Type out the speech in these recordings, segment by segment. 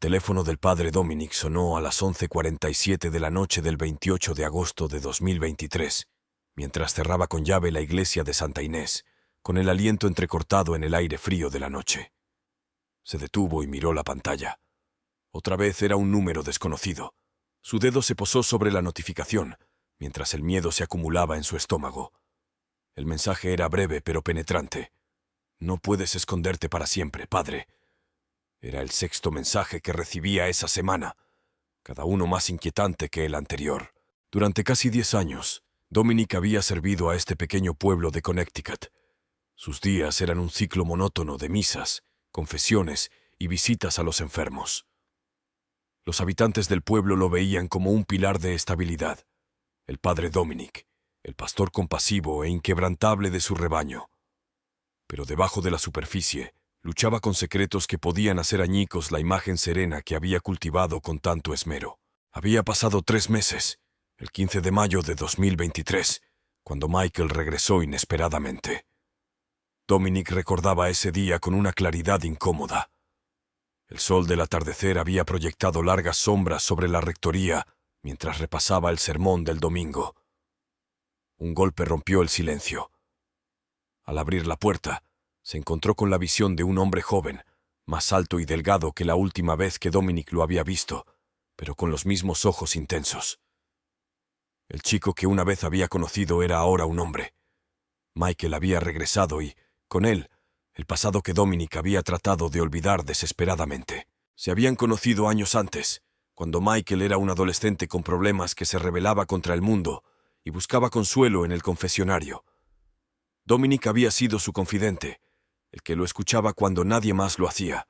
El teléfono del padre Dominic sonó a las 11:47 de la noche del 28 de agosto de 2023, mientras cerraba con llave la iglesia de Santa Inés, con el aliento entrecortado en el aire frío de la noche. Se detuvo y miró la pantalla. Otra vez era un número desconocido. Su dedo se posó sobre la notificación, mientras el miedo se acumulaba en su estómago. El mensaje era breve pero penetrante. «No puedes esconderte para siempre, padre». Era el sexto mensaje que recibía esa semana, cada uno más inquietante que el anterior. Durante casi 10 años, Dominic había servido a este pequeño pueblo de Connecticut. Sus días eran un ciclo monótono de misas, confesiones y visitas a los enfermos. Los habitantes del pueblo lo veían como un pilar de estabilidad. El padre Dominic, el pastor compasivo e inquebrantable de su rebaño. Pero debajo de la superficie, luchaba con secretos que podían hacer añicos la imagen serena que había cultivado con tanto esmero. Había pasado 3 meses, el 15 de mayo de 2023, cuando Michael regresó inesperadamente. Dominic recordaba ese día con una claridad incómoda. El sol del atardecer había proyectado largas sombras sobre la rectoría mientras repasaba el sermón del domingo. Un golpe rompió el silencio. Al abrir la puerta, se encontró con la visión de un hombre joven, más alto y delgado que la última vez que Dominic lo había visto, pero con los mismos ojos intensos. El chico que una vez había conocido era ahora un hombre. Michael había regresado y, con él, el pasado que Dominic había tratado de olvidar desesperadamente. Se habían conocido años antes, cuando Michael era un adolescente con problemas que se rebelaba contra el mundo y buscaba consuelo en el confesionario. Dominic había sido su confidente, el que lo escuchaba cuando nadie más lo hacía.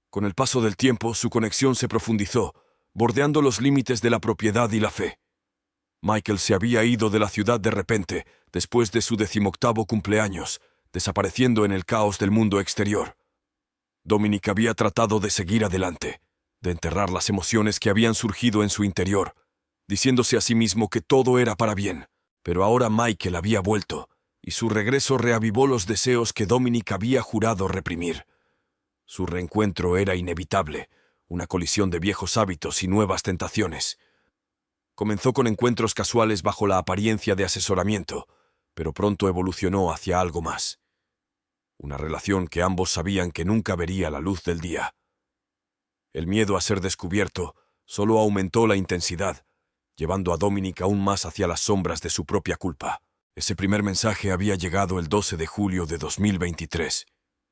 Con el paso del tiempo, su conexión se profundizó, bordeando los límites de la propiedad y la fe. Michael se había ido de la ciudad de repente, después de su 18º cumpleaños, desapareciendo en el caos del mundo exterior. Dominic había tratado de seguir adelante, de enterrar las emociones que habían surgido en su interior, diciéndose a sí mismo que todo era para bien. Pero ahora Michael había vuelto, y su regreso reavivó los deseos que Dominic había jurado reprimir. Su reencuentro era inevitable, una colisión de viejos hábitos y nuevas tentaciones. Comenzó con encuentros casuales bajo la apariencia de asesoramiento, pero pronto evolucionó hacia algo más. Una relación que ambos sabían que nunca vería la luz del día. El miedo a ser descubierto solo aumentó la intensidad, llevando a Dominic aún más hacia las sombras de su propia culpa. Ese primer mensaje había llegado el 12 de julio de 2023,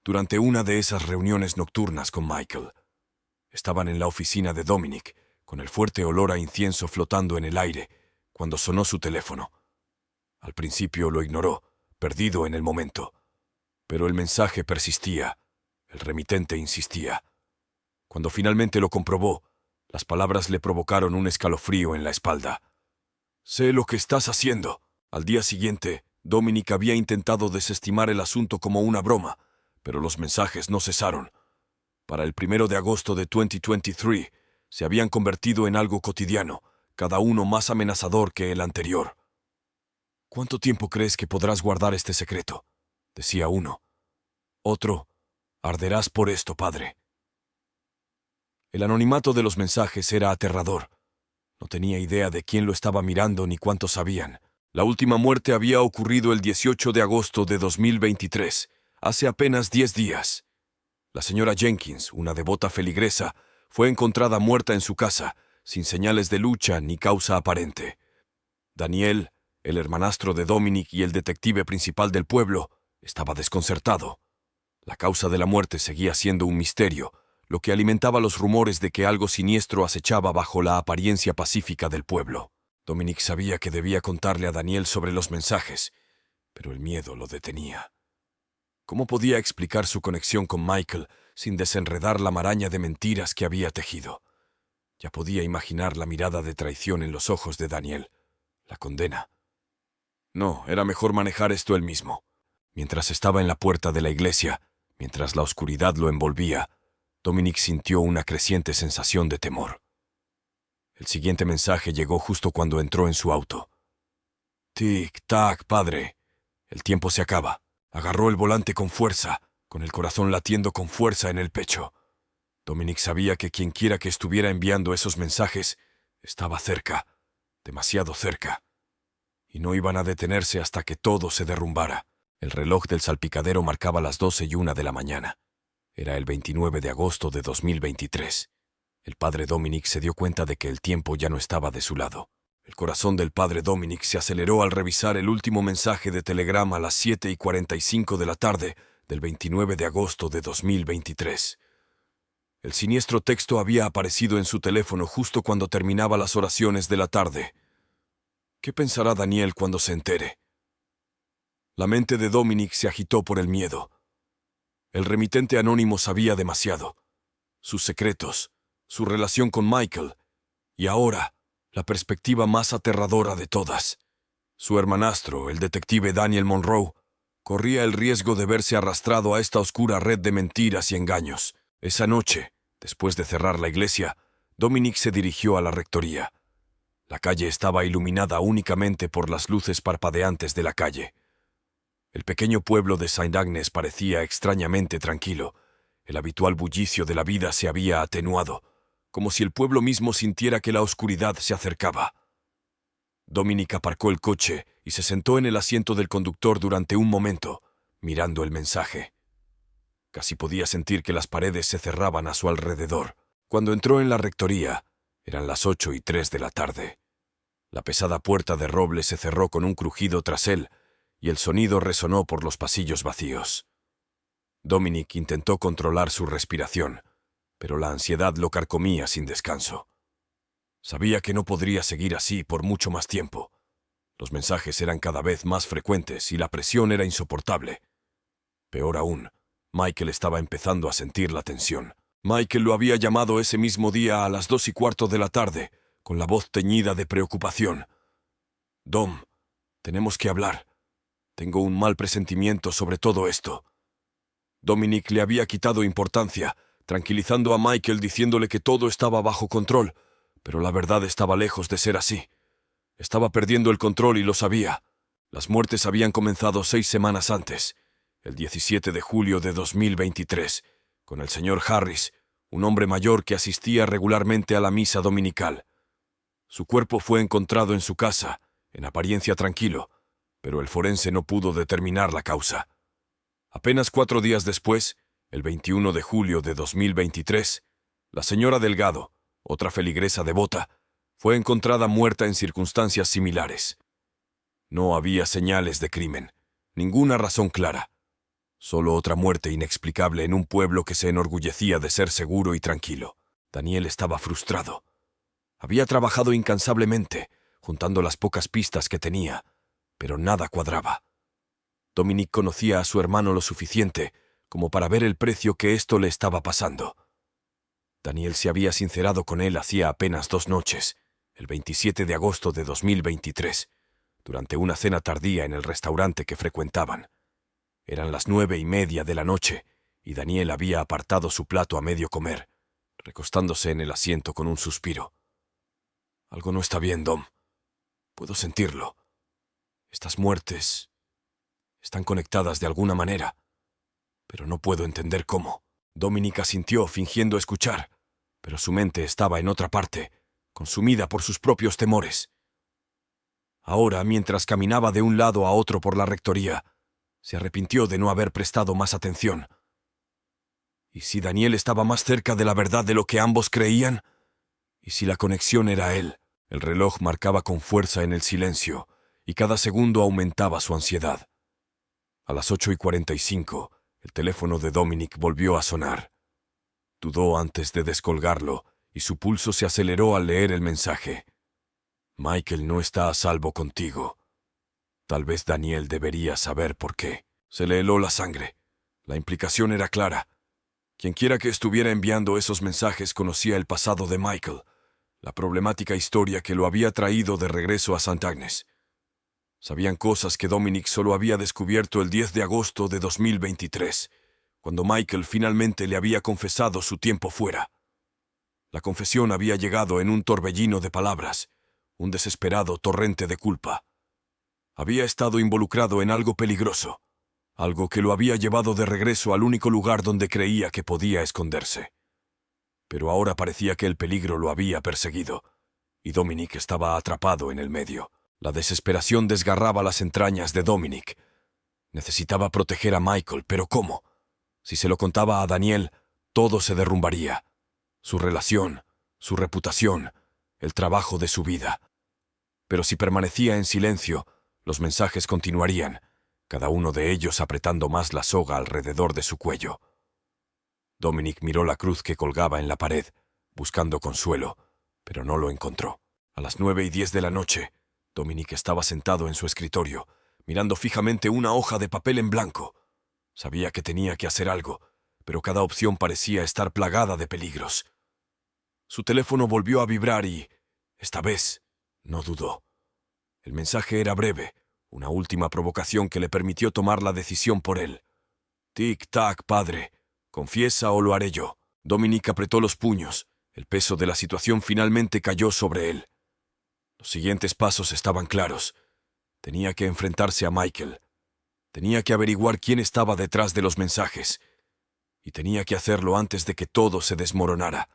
durante una de esas reuniones nocturnas con Michael. Estaban en la oficina de Dominic, con el fuerte olor a incienso flotando en el aire, cuando sonó su teléfono. Al principio lo ignoró, perdido en el momento. Pero el mensaje persistía, el remitente insistía. Cuando finalmente lo comprobó, las palabras le provocaron un escalofrío en la espalda. «Sé lo que estás haciendo». Al día siguiente, Dominic había intentado desestimar el asunto como una broma, pero los mensajes no cesaron. Para el 1 de agosto de 2023, se habían convertido en algo cotidiano, cada uno más amenazador que el anterior. «¿Cuánto tiempo crees que podrás guardar este secreto?», decía uno. Otro: «Arderás por esto, padre». El anonimato de los mensajes era aterrador. No tenía idea de quién lo estaba mirando ni cuánto sabían. La última muerte había ocurrido el 18 de agosto de 2023, hace apenas 10 días. La señora Jenkins, una devota feligresa, fue encontrada muerta en su casa, sin señales de lucha ni causa aparente. Daniel, el hermanastro de Dominic y el detective principal del pueblo, estaba desconcertado. La causa de la muerte seguía siendo un misterio, lo que alimentaba los rumores de que algo siniestro acechaba bajo la apariencia pacífica del pueblo. Dominic sabía que debía contarle a Daniel sobre los mensajes, pero el miedo lo detenía. ¿Cómo podía explicar su conexión con Michael sin desenredar la maraña de mentiras que había tejido? Ya podía imaginar la mirada de traición en los ojos de Daniel, la condena. No, era mejor manejar esto él mismo. Mientras estaba en la puerta de la iglesia, mientras la oscuridad lo envolvía, Dominic sintió una creciente sensación de temor. El siguiente mensaje llegó justo cuando entró en su auto. «Tic-tac, padre. El tiempo se acaba». Agarró el volante con fuerza, con el corazón latiendo con fuerza en el pecho. Dominic sabía que quienquiera que estuviera enviando esos mensajes estaba cerca, demasiado cerca, y no iban a detenerse hasta que todo se derrumbara. El reloj del salpicadero marcaba las 12:01 de la mañana. Era el 29 de agosto de 2023. El padre Dominic se dio cuenta de que el tiempo ya no estaba de su lado. El corazón del padre Dominic se aceleró al revisar el último mensaje de telegrama a las 7:45 de la tarde del 29 de agosto de 2023. El siniestro texto había aparecido en su teléfono justo cuando terminaba las oraciones de la tarde. ¿Qué pensará Daniel cuando se entere? La mente de Dominic se agitó por el miedo. El remitente anónimo sabía demasiado. Sus secretos, su relación con Michael, y ahora, la perspectiva más aterradora de todas. Su hermanastro, el detective Daniel Monroe, corría el riesgo de verse arrastrado a esta oscura red de mentiras y engaños. Esa noche, después de cerrar la iglesia, Dominic se dirigió a la rectoría. La calle estaba iluminada únicamente por las luces parpadeantes de la calle. El pequeño pueblo de Saint Agnes parecía extrañamente tranquilo. El habitual bullicio de la vida se había atenuado, como si el pueblo mismo sintiera que la oscuridad se acercaba. Dominic aparcó el coche y se sentó en el asiento del conductor durante un momento, mirando el mensaje. Casi podía sentir que las paredes se cerraban a su alrededor. Cuando entró en la rectoría, eran las 8:03 de la tarde. La pesada puerta de roble se cerró con un crujido tras él, y el sonido resonó por los pasillos vacíos. Dominic intentó controlar su respiración, pero la ansiedad lo carcomía sin descanso. Sabía que no podría seguir así por mucho más tiempo. Los mensajes eran cada vez más frecuentes y la presión era insoportable. Peor aún, Michael estaba empezando a sentir la tensión. Michael lo había llamado ese mismo día a las 2:15 de la tarde, con la voz teñida de preocupación. «Dom, tenemos que hablar. Tengo un mal presentimiento sobre todo esto». Dominic le había quitado importancia, tranquilizando a Michael diciéndole que todo estaba bajo control, pero la verdad estaba lejos de ser así. Estaba perdiendo el control y lo sabía. Las muertes habían comenzado 6 semanas antes, el 17 de julio de 2023, con el señor Harris, un hombre mayor que asistía regularmente a la misa dominical. Su cuerpo fue encontrado en su casa, en apariencia tranquilo, pero el forense no pudo determinar la causa. Apenas 4 días después, el 21 de julio de 2023, la señora Delgado, otra feligresa devota, fue encontrada muerta en circunstancias similares. No había señales de crimen, ninguna razón clara. Solo otra muerte inexplicable en un pueblo que se enorgullecía de ser seguro y tranquilo. Daniel estaba frustrado. Había trabajado incansablemente, juntando las pocas pistas que tenía, pero nada cuadraba. Dominic conocía a su hermano lo suficiente como para ver el precio que esto le estaba pasando. Daniel se había sincerado con él hacía apenas 2 noches, el 27 de agosto de 2023, durante una cena tardía en el restaurante que frecuentaban. Eran las 9:30 de la noche, y Daniel había apartado su plato a medio comer, recostándose en el asiento con un suspiro. «Algo no está bien, Dom. Puedo sentirlo. Estas muertes están conectadas de alguna manera, pero no puedo entender cómo». Dominic asintió, fingiendo escuchar, pero su mente estaba en otra parte, consumida por sus propios temores. Ahora, mientras caminaba de un lado a otro por la rectoría, se arrepintió de no haber prestado más atención. ¿Y si Daniel estaba más cerca de la verdad de lo que ambos creían? ¿Y si la conexión era él? El reloj marcaba con fuerza en el silencio, y cada segundo aumentaba su ansiedad. A las 8:45, el teléfono de Dominic volvió a sonar. Dudó antes de descolgarlo, y su pulso se aceleró al leer el mensaje. «Michael no está a salvo contigo. Tal vez Daniel debería saber por qué». Se le heló la sangre. La implicación era clara. Quienquiera que estuviera enviando esos mensajes conocía el pasado de Michael, la problemática historia que lo había traído de regreso a St. Agnes. Sabían cosas que Dominic solo había descubierto el 10 de agosto de 2023, cuando Michael finalmente le había confesado su tiempo fuera. La confesión había llegado en un torbellino de palabras, un desesperado torrente de culpa. Había estado involucrado en algo peligroso, algo que lo había llevado de regreso al único lugar donde creía que podía esconderse. Pero ahora parecía que el peligro lo había perseguido, y Dominic estaba atrapado en el medio. La desesperación desgarraba las entrañas de Dominic. Necesitaba proteger a Michael, pero ¿cómo? Si se lo contaba a Daniel, todo se derrumbaría. Su relación, su reputación, el trabajo de su vida. Pero si permanecía en silencio, los mensajes continuarían, cada uno de ellos apretando más la soga alrededor de su cuello. Dominic miró la cruz que colgaba en la pared, buscando consuelo, pero no lo encontró. A las 9:10 de la noche, Dominic estaba sentado en su escritorio, mirando fijamente una hoja de papel en blanco. Sabía que tenía que hacer algo, pero cada opción parecía estar plagada de peligros. Su teléfono volvió a vibrar y, esta vez, no dudó. El mensaje era breve, una última provocación que le permitió tomar la decisión por él. Tic-tac, padre. Confiesa o lo haré yo. Dominic apretó los puños. El peso de la situación finalmente cayó sobre él. Los siguientes pasos estaban claros. Tenía que enfrentarse a Michael. Tenía que averiguar quién estaba detrás de los mensajes. Y tenía que hacerlo antes de que todo se desmoronara.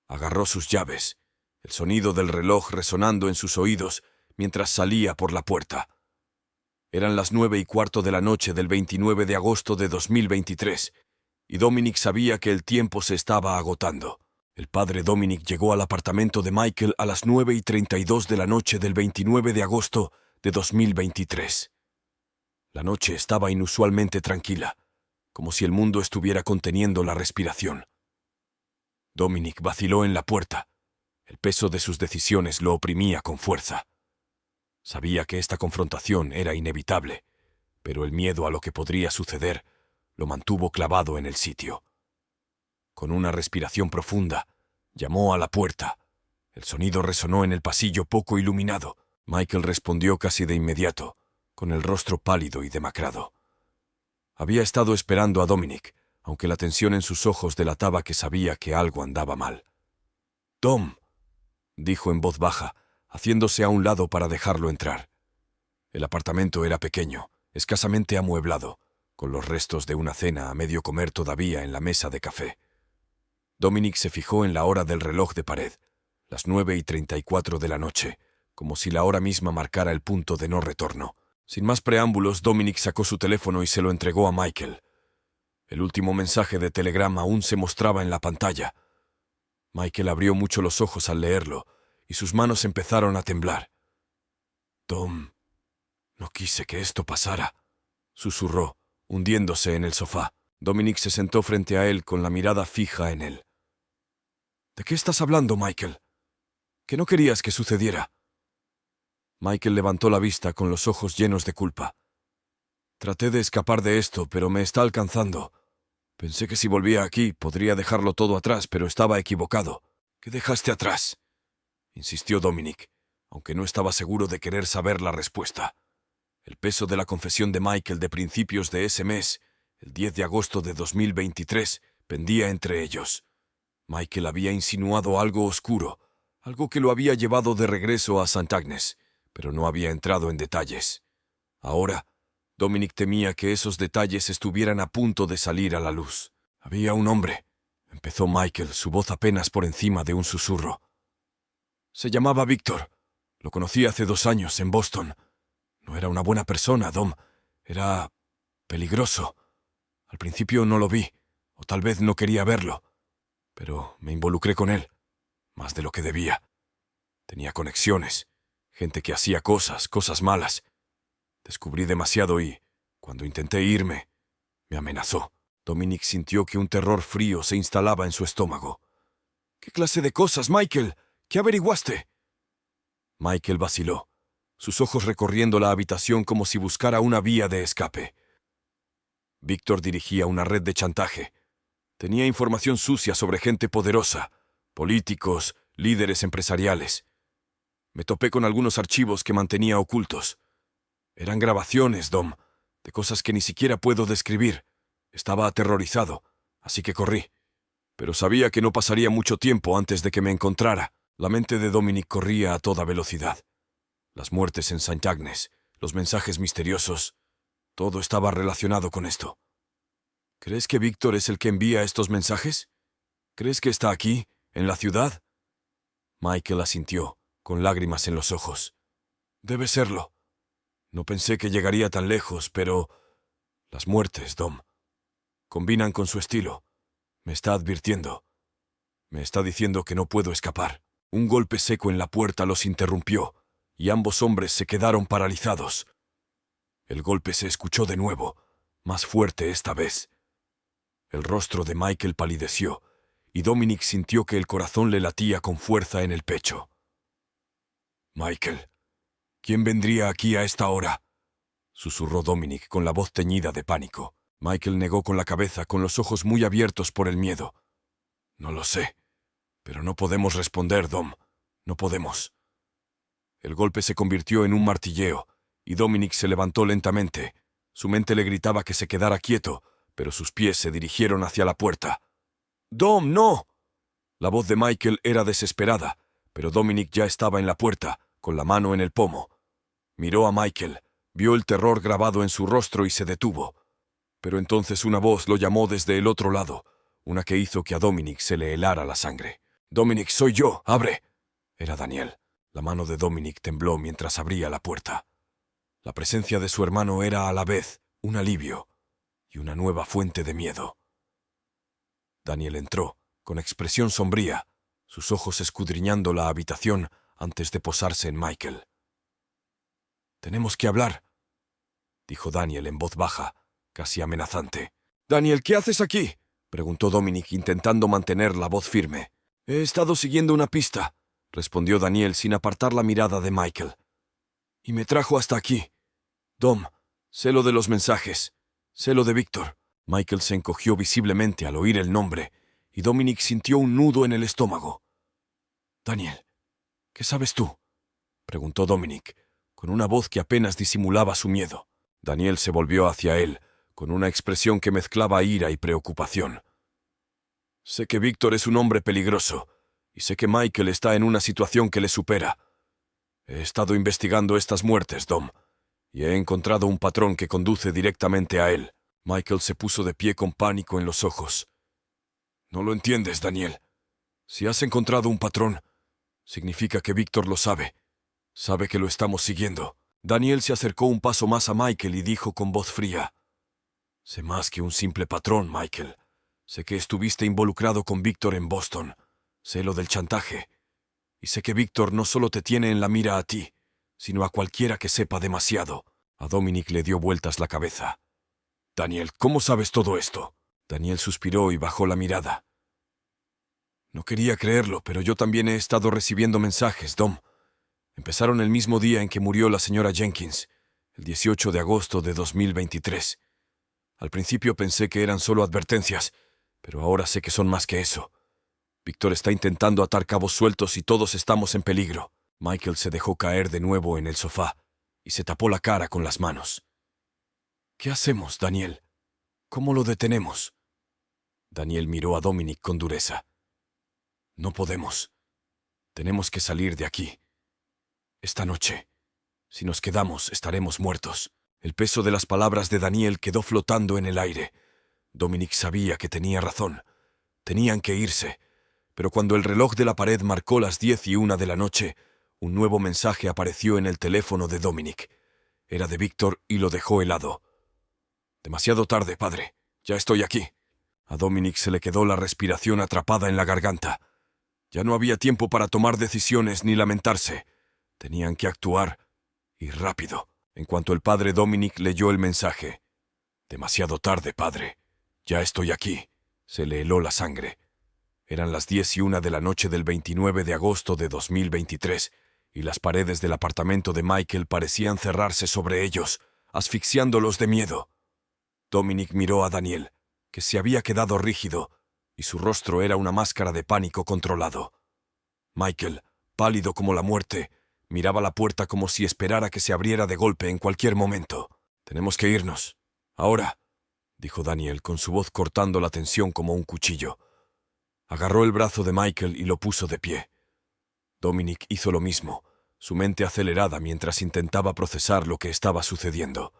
Agarró sus llaves, el sonido del reloj resonando en sus oídos mientras salía por la puerta. Eran las 9:15 de la noche del 29 de agosto de 2023, y Dominic sabía que el tiempo se estaba agotando. El padre Dominic llegó al apartamento de Michael a las 9:32 de la noche del 29 de agosto de 2023. La noche estaba inusualmente tranquila, como si el mundo estuviera conteniendo la respiración. Dominic vaciló en la puerta. El peso de sus decisiones lo oprimía con fuerza. Sabía que esta confrontación era inevitable, pero el miedo a lo que podría suceder lo mantuvo clavado en el sitio. Con una respiración profunda, llamó a la puerta. El sonido resonó en el pasillo poco iluminado. Michael respondió casi de inmediato, con el rostro pálido y demacrado. Había estado esperando a Dominic, aunque la tensión en sus ojos delataba que sabía que algo andaba mal. «Tom», dijo en voz baja, haciéndose a un lado para dejarlo entrar. El apartamento era pequeño, escasamente amueblado, con los restos de una cena a medio comer todavía en la mesa de café. Dominic se fijó en la hora del reloj de pared, las 9:34 de la noche, como si la hora misma marcara el punto de no retorno. Sin más preámbulos, Dominic sacó su teléfono y se lo entregó a Michael. El último mensaje de Telegram aún se mostraba en la pantalla. Michael abrió mucho los ojos al leerlo, y sus manos empezaron a temblar. «Tom, no quise que esto pasara», susurró, hundiéndose en el sofá. Dominic se sentó frente a él con la mirada fija en él. «¿De qué estás hablando, Michael? ¿Qué no querías que sucediera?» Michael levantó la vista con los ojos llenos de culpa. «Traté de escapar de esto, pero me está alcanzando. Pensé que si volvía aquí podría dejarlo todo atrás, pero estaba equivocado». «¿Qué dejaste atrás?», insistió Dominic, aunque no estaba seguro de querer saber la respuesta. El peso de la confesión de Michael de principios de ese mes, el 10 de agosto de 2023, pendía entre ellos. Michael había insinuado algo oscuro, algo que lo había llevado de regreso a St. Agnes, pero no había entrado en detalles. Ahora, Dominic temía que esos detalles estuvieran a punto de salir a la luz. «Había un hombre», empezó Michael, su voz apenas por encima de un susurro. «Se llamaba Víctor. Lo conocí hace 2 años en Boston. No era una buena persona, Dom. Era peligroso. Al principio no lo vi, o tal vez no quería verlo. Pero me involucré con él, más de lo que debía. Tenía conexiones, gente que hacía cosas malas. Descubrí demasiado y, cuando intenté irme, me amenazó». Dominic sintió que un terror frío se instalaba en su estómago. «¿Qué clase de cosas, Michael? ¿Qué averiguaste?» Michael vaciló, sus ojos recorriendo la habitación como si buscara una vía de escape. Víctor dirigía una red de chantaje. Tenía información sucia sobre gente poderosa, políticos, líderes empresariales. Me topé con algunos archivos que mantenía ocultos. Eran grabaciones, Dom, de cosas que ni siquiera puedo describir. Estaba aterrorizado, así que corrí. Pero sabía que no pasaría mucho tiempo antes de que me encontrara. La mente de Dominic corría a toda velocidad. Las muertes en St. Agnes, los mensajes misteriosos, todo estaba relacionado con esto. «¿Crees que Víctor es el que envía estos mensajes?», ¿Crees que está aquí, en la ciudad? Michael asintió, con lágrimas en los ojos. Debe serlo. No pensé que llegaría tan lejos, pero... Las muertes, Dom. Combinan con su estilo. Me está advirtiendo. Me está diciendo que no puedo escapar. Un golpe seco en la puerta los interrumpió, y ambos hombres se quedaron paralizados. El golpe se escuchó de nuevo, más fuerte esta vez. El rostro de Michael palideció, y Dominic sintió que el corazón le latía con fuerza en el pecho. «Michael, ¿quién vendría aquí a esta hora?», susurró Dominic con la voz teñida de pánico. Michael negó con la cabeza, con los ojos muy abiertos por el miedo. «No lo sé, pero no podemos responder, Dom. No podemos». El golpe se convirtió en un martilleo, y Dominic se levantó lentamente. Su mente le gritaba que se quedara quieto, pero sus pies se dirigieron hacia la puerta. «¡Dom, no!». La voz de Michael era desesperada, pero Dominic ya estaba en la puerta, con la mano en el pomo. Miró a Michael, vio el terror grabado en su rostro y se detuvo. Pero entonces una voz lo llamó desde el otro lado, una que hizo que a Dominic se le helara la sangre. «Dominic, soy yo, abre». Era Daniel. La mano de Dominic tembló mientras abría la puerta. La presencia de su hermano era a la vez un alivio y una nueva fuente de miedo. Daniel entró, con expresión sombría, sus ojos escudriñando la habitación antes de posarse en Michael. «Tenemos que hablar», dijo Daniel en voz baja, casi amenazante. «Daniel, ¿qué haces aquí?», preguntó Dominic intentando mantener la voz firme. «He estado siguiendo una pista», respondió Daniel sin apartar la mirada de Michael. «Y me trajo hasta aquí. Dom, sé lo de los mensajes, sé lo de Víctor». Michael se encogió visiblemente al oír el nombre, y Dominic sintió un nudo en el estómago. «Daniel, ¿qué sabes tú?», preguntó Dominic, con una voz que apenas disimulaba su miedo. Daniel se volvió hacia él, con una expresión que mezclaba ira y preocupación. «Sé que Víctor es un hombre peligroso, y sé que Michael está en una situación que le supera. He estado investigando estas muertes, Dom, y he encontrado un patrón que conduce directamente a él». Michael se puso de pie con pánico en los ojos. «No lo entiendes, Daniel. Si has encontrado un patrón, significa que Víctor lo sabe. Sabe que lo estamos siguiendo». Daniel se acercó un paso más a Michael y dijo con voz fría: «Sé más que un simple patrón, Michael. Sé que estuviste involucrado con Víctor en Boston. Sé lo del chantaje. Y sé que Víctor no solo te tiene en la mira a ti, sino a cualquiera que sepa demasiado». A Dominic le dio vueltas la cabeza. «Daniel, ¿cómo sabes todo esto?». Daniel suspiró y bajó la mirada. «No quería creerlo, pero yo también he estado recibiendo mensajes, Dom. Empezaron el mismo día en que murió la señora Jenkins, el 18 de agosto de 2023. Al principio pensé que eran solo advertencias, pero ahora sé que son más que eso. Víctor está intentando atar cabos sueltos y todos estamos en peligro». Michael se dejó caer de nuevo en el sofá y se tapó la cara con las manos. «¿Qué hacemos, Daniel? ¿Cómo lo detenemos?». Daniel miró a Dominic con dureza. «No podemos. Tenemos que salir de aquí. Esta noche. Si nos quedamos, estaremos muertos». El peso de las palabras de Daniel quedó flotando en el aire. Dominic sabía que tenía razón. Tenían que irse. Pero cuando el reloj de la pared marcó las 10:01 de la noche, un nuevo mensaje apareció en el teléfono de Dominic. Era de Víctor y lo dejó helado. «Demasiado tarde, padre. Ya estoy aquí». A Dominic se le quedó la respiración atrapada en la garganta. Ya no había tiempo para tomar decisiones ni lamentarse. Tenían que actuar, y rápido. En cuanto el padre Dominic leyó el mensaje: «Demasiado tarde, padre. Ya estoy aquí». Se le heló la sangre. Eran las 10:01 de la noche del 29 de agosto de 2023, y las paredes del apartamento de Michael parecían cerrarse sobre ellos, asfixiándolos de miedo. Dominic miró a Daniel, que se había quedado rígido, y su rostro era una máscara de pánico controlado. Michael, pálido como la muerte, miraba la puerta como si esperara que se abriera de golpe en cualquier momento. «Tenemos que irnos. Ahora», dijo Daniel, con su voz cortando la tensión como un cuchillo. Agarró el brazo de Michael y lo puso de pie. Dominic hizo lo mismo, su mente acelerada mientras intentaba procesar lo que estaba sucediendo.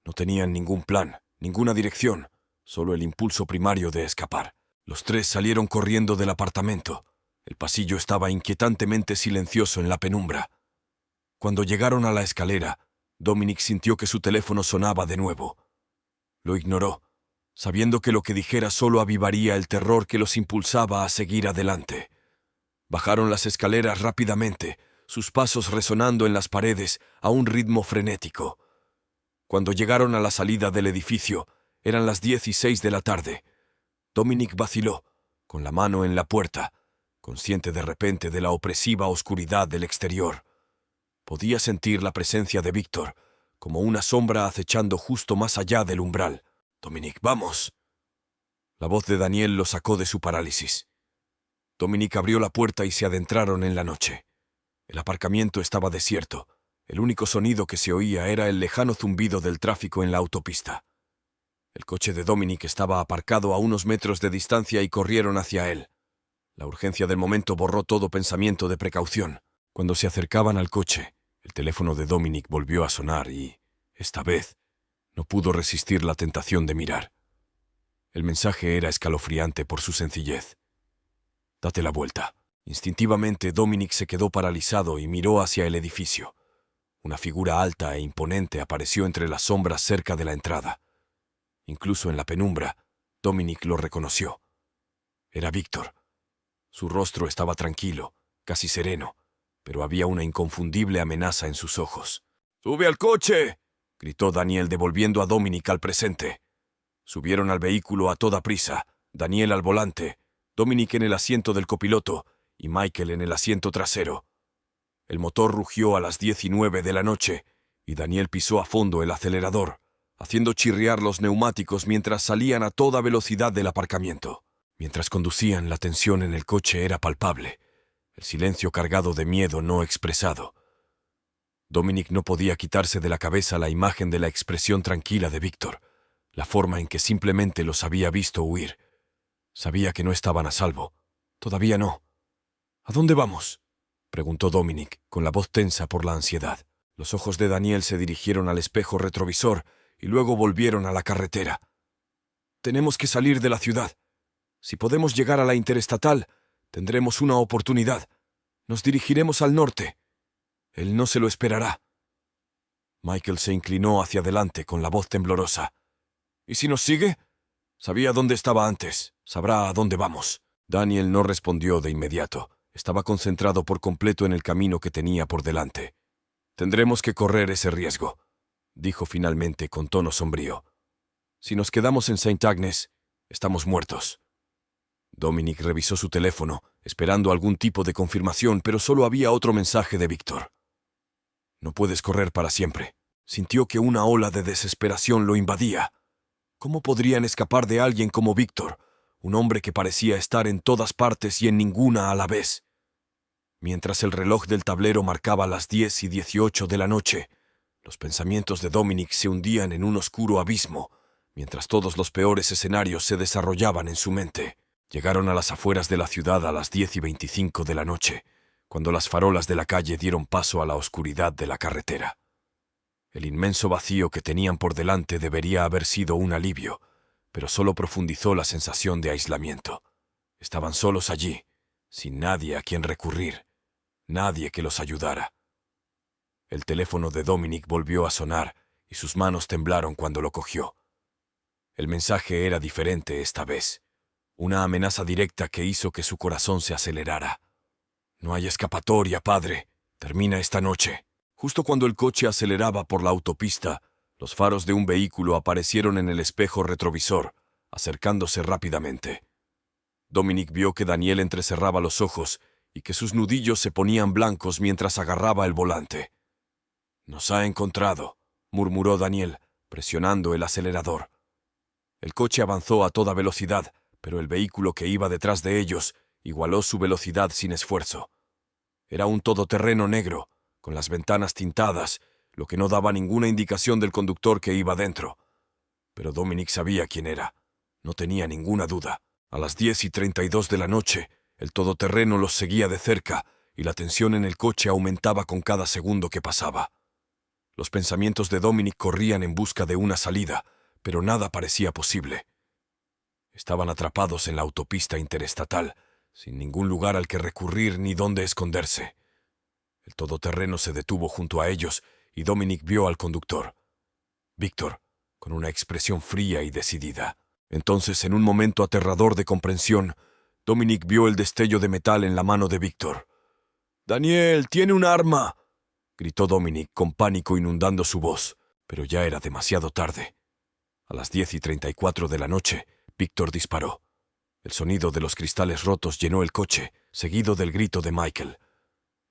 No tenían ningún plan, ninguna dirección, solo el impulso primario de escapar. Los tres salieron corriendo del apartamento. El pasillo estaba inquietantemente silencioso en la penumbra. Cuando llegaron a la escalera, Dominic sintió que su teléfono sonaba de nuevo. Lo ignoró, sabiendo que lo que dijera solo avivaría el terror que los impulsaba a seguir adelante. Bajaron las escaleras rápidamente, sus pasos resonando en las paredes a un ritmo frenético. Cuando llegaron a la salida del edificio, eran las 10:06 de la tarde. Dominic vaciló, con la mano en la puerta, consciente de repente de la opresiva oscuridad del exterior. Podía sentir la presencia de Víctor, como una sombra acechando justo más allá del umbral. «Dominic, vamos». La voz de Daniel lo sacó de su parálisis. Dominic abrió la puerta y se adentraron en la noche. El aparcamiento estaba desierto. El único sonido que se oía era el lejano zumbido del tráfico en la autopista. El coche de Dominic estaba aparcado a unos metros de distancia y corrieron hacia él. La urgencia del momento borró todo pensamiento de precaución. Cuando se acercaban al coche, el teléfono de Dominic volvió a sonar y, esta vez, no pudo resistir la tentación de mirar. El mensaje era escalofriante por su sencillez. «Date la vuelta». Instintivamente, Dominic se quedó paralizado y miró hacia el edificio. Una figura alta e imponente apareció entre las sombras cerca de la entrada. Incluso en la penumbra, Dominic lo reconoció. Era Víctor. Su rostro estaba tranquilo, casi sereno, pero había una inconfundible amenaza en sus ojos. «¡Sube al coche!», gritó Daniel devolviendo a Dominic al presente. Subieron al vehículo a toda prisa, Daniel al volante, Dominic en el asiento del copiloto y Michael en el asiento trasero. El motor rugió a las 10:09 de la noche y Daniel pisó a fondo el acelerador, haciendo chirriar los neumáticos mientras salían a toda velocidad del aparcamiento. Mientras conducían, la tensión en el coche era palpable, el silencio cargado de miedo no expresado. Dominic no podía quitarse de la cabeza la imagen de la expresión tranquila de Víctor, la forma en que simplemente los había visto huir. Sabía que no estaban a salvo. Todavía no. «¿A dónde vamos?», preguntó Dominic, con la voz tensa por la ansiedad. Los ojos de Daniel se dirigieron al espejo retrovisor y luego volvieron a la carretera. «Tenemos que salir de la ciudad. Si podemos llegar a la interestatal, tendremos una oportunidad. Nos dirigiremos al norte. Él no se lo esperará». Michael se inclinó hacia adelante con la voz temblorosa. «¿Y si nos sigue? Sabía dónde estaba antes. Sabrá a dónde vamos». Daniel no respondió de inmediato. Estaba concentrado por completo en el camino que tenía por delante. «Tendremos que correr ese riesgo», dijo finalmente con tono sombrío. «Si nos quedamos en St. Agnes, estamos muertos». Dominic revisó su teléfono, esperando algún tipo de confirmación, pero solo había otro mensaje de Víctor. «No puedes correr para siempre». Sintió que una ola de desesperación lo invadía. ¿Cómo podrían escapar de alguien como Víctor, un hombre que parecía estar en todas partes y en ninguna a la vez? Mientras el reloj del tablero marcaba las 10:18 de la noche, los pensamientos de Dominic se hundían en un oscuro abismo, mientras todos los peores escenarios se desarrollaban en su mente. Llegaron a las afueras de la ciudad a las 10:25 de la noche, cuando las farolas de la calle dieron paso a la oscuridad de la carretera. El inmenso vacío que tenían por delante debería haber sido un alivio, pero solo profundizó la sensación de aislamiento. Estaban solos allí, sin nadie a quien recurrir, nadie que los ayudara. El teléfono de Dominic volvió a sonar y sus manos temblaron cuando lo cogió. El mensaje era diferente esta vez, una amenaza directa que hizo que su corazón se acelerara. «No hay escapatoria, padre. Termina esta noche». Justo cuando el coche aceleraba por la autopista, los faros de un vehículo aparecieron en el espejo retrovisor, acercándose rápidamente. Dominic vio que Daniel entrecerraba los ojos y que sus nudillos se ponían blancos mientras agarraba el volante. «Nos ha encontrado», murmuró Daniel, presionando el acelerador. El coche avanzó a toda velocidad, pero el vehículo que iba detrás de ellos igualó su velocidad sin esfuerzo. Era un todoterreno negro, con las ventanas tintadas, lo que no daba ninguna indicación del conductor que iba dentro. Pero Dominic sabía quién era. No tenía ninguna duda. A las 10:32 de la noche, el todoterreno los seguía de cerca y la tensión en el coche aumentaba con cada segundo que pasaba. Los pensamientos de Dominic corrían en busca de una salida, pero nada parecía posible. Estaban atrapados en la autopista interestatal, sin ningún lugar al que recurrir ni dónde esconderse. El todoterreno se detuvo junto a ellos y Dominic vio al conductor, Víctor, con una expresión fría y decidida. Entonces, en un momento aterrador de comprensión, Dominic vio el destello de metal en la mano de Víctor. «¡Daniel, tiene un arma!», gritó Dominic con pánico inundando su voz, pero ya era demasiado tarde. A las 10:34 de la noche, Víctor disparó. El sonido de los cristales rotos llenó el coche, seguido del grito de Michael.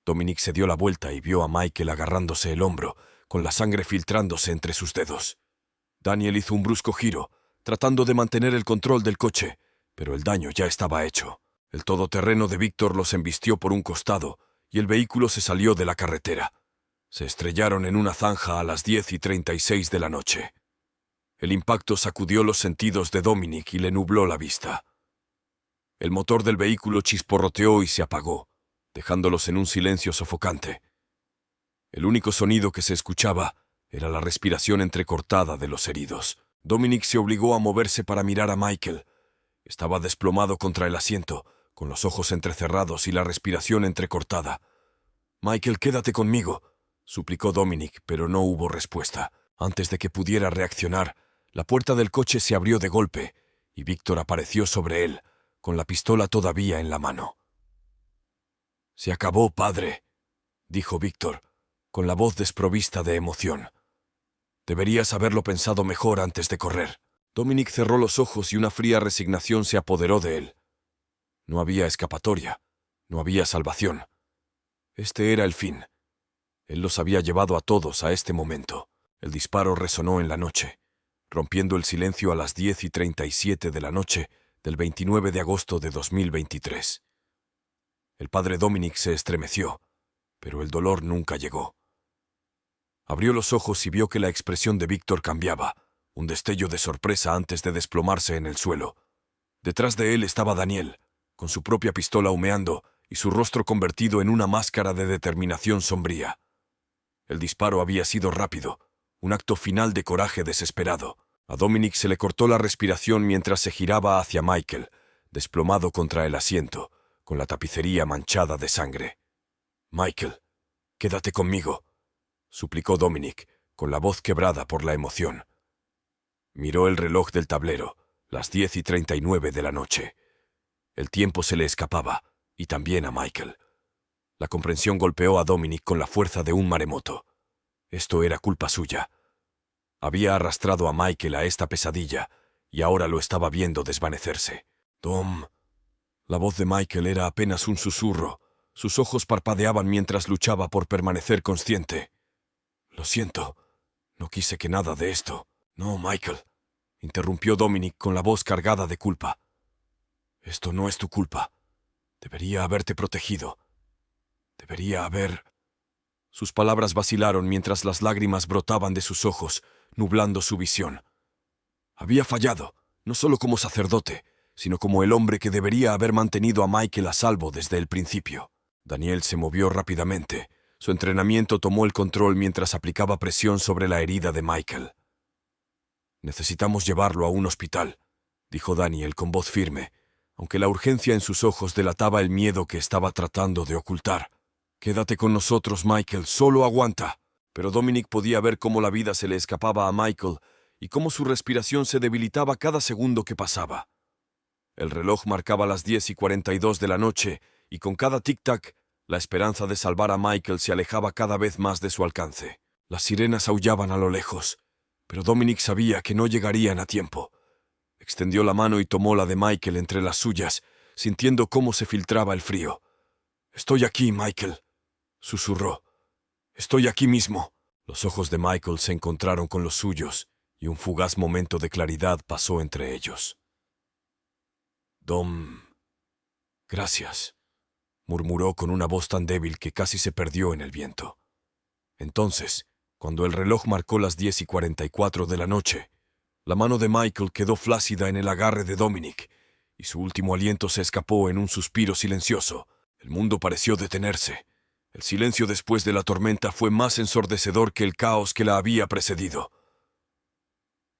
Dominic se dio la vuelta y vio a Michael agarrándose el hombro, con la sangre filtrándose entre sus dedos. Daniel hizo un brusco giro, tratando de mantener el control del coche, pero el daño ya estaba hecho. El todoterreno de Víctor los embistió por un costado y el vehículo se salió de la carretera. Se estrellaron en una zanja a las 10:36 de la noche. El impacto sacudió los sentidos de Dominic y le nubló la vista. El motor del vehículo chisporroteó y se apagó, dejándolos en un silencio sofocante. El único sonido que se escuchaba era la respiración entrecortada de los heridos. Dominic se obligó a moverse para mirar a Michael. Estaba desplomado contra el asiento, con los ojos entrecerrados y la respiración entrecortada. «Michael, quédate conmigo», suplicó Dominic, pero no hubo respuesta. Antes de que pudiera reaccionar, la puerta del coche se abrió de golpe y Víctor apareció sobre él, con la pistola todavía en la mano. «Se acabó, padre», dijo Víctor, con la voz desprovista de emoción. «Deberías haberlo pensado mejor antes de correr». Dominic cerró los ojos y una fría resignación se apoderó de él. No había escapatoria, no había salvación. Este era el fin. Él los había llevado a todos a este momento. El disparo resonó en la noche, rompiendo el silencio a las 10:37 de la noche del 29 de agosto de 2023. El padre Dominic se estremeció, pero el dolor nunca llegó. Abrió los ojos y vio que la expresión de Víctor cambiaba, un destello de sorpresa antes de desplomarse en el suelo. Detrás de él estaba Daniel, con su propia pistola humeando y su rostro convertido en una máscara de determinación sombría. El disparo había sido rápido, un acto final de coraje desesperado. A Dominic se le cortó la respiración mientras se giraba hacia Michael, desplomado contra el asiento, con la tapicería manchada de sangre. «Michael, quédate conmigo», suplicó Dominic, con la voz quebrada por la emoción. Miró el reloj del tablero, las 10:39 de la noche. El tiempo se le escapaba, y también a Michael. La comprensión golpeó a Dominic con la fuerza de un maremoto. Esto era culpa suya. Había arrastrado a Michael a esta pesadilla, y ahora lo estaba viendo desvanecerse. «Tom». La voz de Michael era apenas un susurro. Sus ojos parpadeaban mientras luchaba por permanecer consciente. «Lo siento. No quise que nada de esto». «No, Michael», interrumpió Dominic con la voz cargada de culpa. «Esto no es tu culpa. Debería haberte protegido. Debería haber...» Sus palabras vacilaron mientras las lágrimas brotaban de sus ojos, nublando su visión. Había fallado, no solo como sacerdote, sino como el hombre que debería haber mantenido a Michael a salvo desde el principio. Daniel se movió rápidamente. Su entrenamiento tomó el control mientras aplicaba presión sobre la herida de Michael. «Necesitamos llevarlo a un hospital», dijo Daniel con voz firme, aunque la urgencia en sus ojos delataba el miedo que estaba tratando de ocultar. «Quédate con nosotros, Michael, solo aguanta». Pero Dominic podía ver cómo la vida se le escapaba a Michael y cómo su respiración se debilitaba cada segundo que pasaba. El reloj marcaba las 10:42 de la noche y con cada tic-tac, la esperanza de salvar a Michael se alejaba cada vez más de su alcance. Las sirenas aullaban a lo lejos, pero Dominic sabía que no llegarían a tiempo. Extendió la mano y tomó la de Michael entre las suyas, sintiendo cómo se filtraba el frío. «Estoy aquí, Michael», susurró. «Estoy aquí mismo». Los ojos de Michael se encontraron con los suyos y un fugaz momento de claridad pasó entre ellos. «Dom... gracias», murmuró con una voz tan débil que casi se perdió en el viento. Entonces, cuando el reloj marcó las 10:44 de la noche, la mano de Michael quedó flácida en el agarre de Dominic y su último aliento se escapó en un suspiro silencioso. El mundo pareció detenerse. El silencio después de la tormenta fue más ensordecedor que el caos que la había precedido.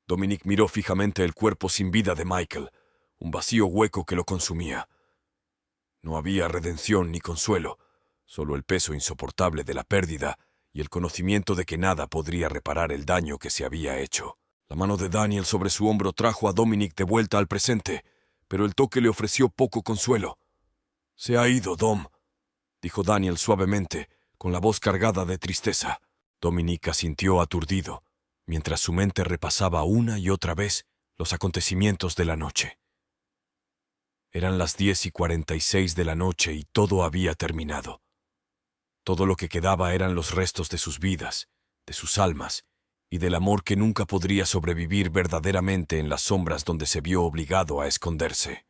Dominic miró fijamente el cuerpo sin vida de Michael, un vacío hueco que lo consumía. No había redención ni consuelo, solo el peso insoportable de la pérdida y el conocimiento de que nada podría reparar el daño que se había hecho. La mano de Daniel sobre su hombro trajo a Dominic de vuelta al presente, pero el toque le ofreció poco consuelo. «Se ha ido, Dom», dijo Daniel suavemente, con la voz cargada de tristeza. Dominic asintió aturdido, mientras su mente repasaba una y otra vez los acontecimientos de la noche. Eran las 10:46 de la noche y todo había terminado. Todo lo que quedaba eran los restos de sus vidas, de sus almas, y del amor que nunca podría sobrevivir verdaderamente en las sombras donde se vio obligado a esconderse.